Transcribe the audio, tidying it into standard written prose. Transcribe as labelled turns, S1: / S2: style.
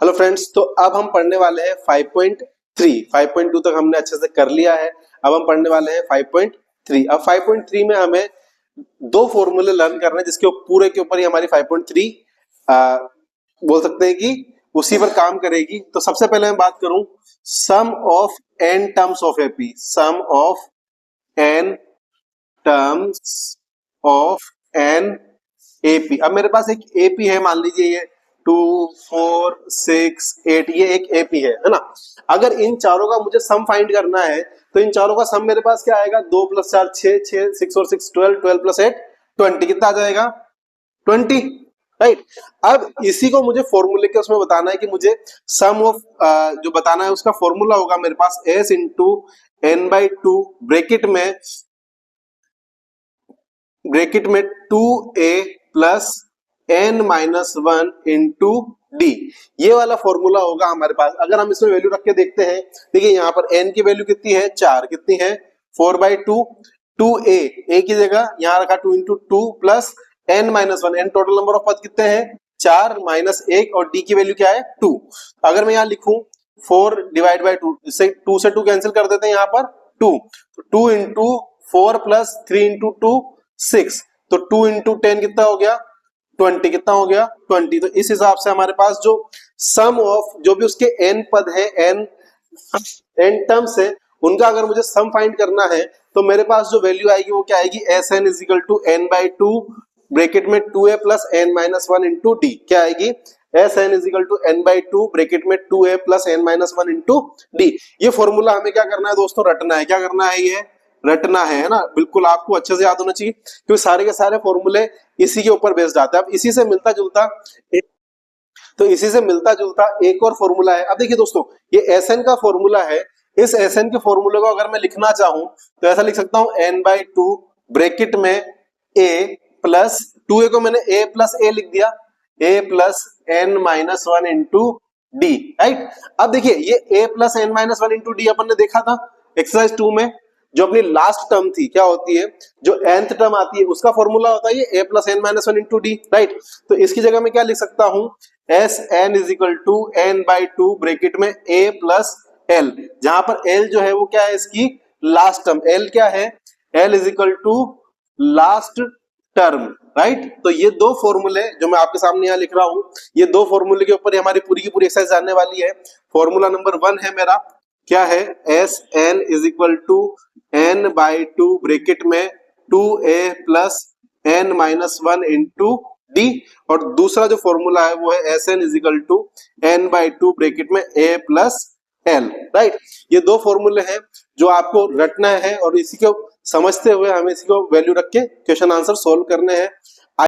S1: Hello friends, तो अब हम पढ़ने वाले हैं 5.3। 5.2 तक हमने अच्छे से कर लिया है। अब हम पढ़ने वाले हैं 5.3। अब 5.3 में हमें दो फॉर्मूले लर्न करने हैं जिसके पूरे के ऊपर ही हमारी 5.3 बोल सकते हैं कि उसी पर काम करेगी। तो सबसे पहले मैं बात करूं sum of n terms of AP. Sum of n terms of n AP. अब मेरे पास एक एपी है, मान लीजिए ये 2, 4, 6, 8, ये एक एपी है ना। अगर इन चारों का मुझे सम फाइंड करना है तो इन चारों का सम मेरे पास क्या आएगा, 2 + 4 6, 6 और 6 12, 12 + 8 20। कितना आ जाएगा? 20, राइट। अब इसी को मुझे फॉर्मूले के उसमें बताना है कि मुझे सम ऑफ जो बताना है उसका फॉर्मूला होगा मेरे पास s इंटू n/2 ब्रैकेट में 2a plus n-1 into D. ये वाला फॉर्मूला होगा हमारे पास। अगर हम इसमें वैल्यू रख के देखते हैं, देखिए यहाँ पर n की वैल्यू कितनी है, 4। कितनी है? 4/2। 2a, a की जगह यहाँ रखा 2 into 2 plus n-1। n total number of पद कितने हैं? 4 माइनस 1, और d की वैल्यू क्या है? 2। अगर मैं यहाँ लिखूं 4/2, इससे 2 से 2 कैंसिल कर देते हैं, यहाँ पर 2। तो 2 इंटू 4 प्लस 3 इंटू 2 6। तो 2 इंटू 10 कितना हो गया? 20। कितना हो गया? 20। तो इस हिसाब से हमारे पास जो सम ऑफ जो भी उसके n पद है, n टर्म्स है, उनका अगर मुझे सम फाइंड करना है तो मेरे पास जो वैल्यू आएगी वो क्या आएगी, Sn = n/2 ब्रैकेट में 2a plus n-1 into D. क्या आएगी? Sn = n/2 ब्रैकेट में 2a plus n-1 into D. ये फॉर्मूला हमें क्या करना है दोस्तों? रटना है। क्या करना है? ये रटना है ना। बिल्कुल आपको अच्छे से याद होना चाहिए क्योंकि सारे के सारे फॉर्मूले इसी के ऊपर बेस्ड आते हैं। अब इसी से मिलता जुलता एक और फॉर्मूला है। अब देखिए दोस्तों, ये Sn का फॉर्मूला है। इस Sn के फॉर्मूले को अगर मैं लिखना चाहूं तो ऐसा लिख सकता हूं, n/2 ब्रैकेट में a प्लस 2a को मैंने a प्लस a लिख दिया, a plus n-1 into D, right. अब देखिए ये a plus n-1 into D अपन ने देखा था एक्सरसाइज 2 में। जो अपनी लास्ट टर्म थी क्या होती है, जो nth टर्म आती है उसका फॉर्मूला होता है ये a plus n-1 into D, right. तो इसकी जगह मैं क्या लिख सकता हूं, Sn = n/2 ब्रैकेट में a प्लस l, जहां पर l जो है वो क्या है, इसकी लास्ट टर्म। l क्या है? l = last term, right. तो ये दो फॉर्मूले जो मैं आपके सामने यहाँ लिख रहा हूं, ये दो फॉर्मूले के ऊपर हमारी पूरी की पूरी एक्सरसाइज जानने वाली है। फॉर्मूला नंबर 1 है मेरा, क्या है? Sn = n/2 ब्रैकेट में 2a plus n-1 into D, और दूसरा जो फॉर्मूला है वो है Sn = n/2 ब्रैकेट में a प्लस l, राइट। ये दो फॉर्मूले हैं जो आपको रटना है और इसी को समझते हुए हमें इसी को वैल्यू रख के क्वेश्चन आंसर सोल्व करने हैं।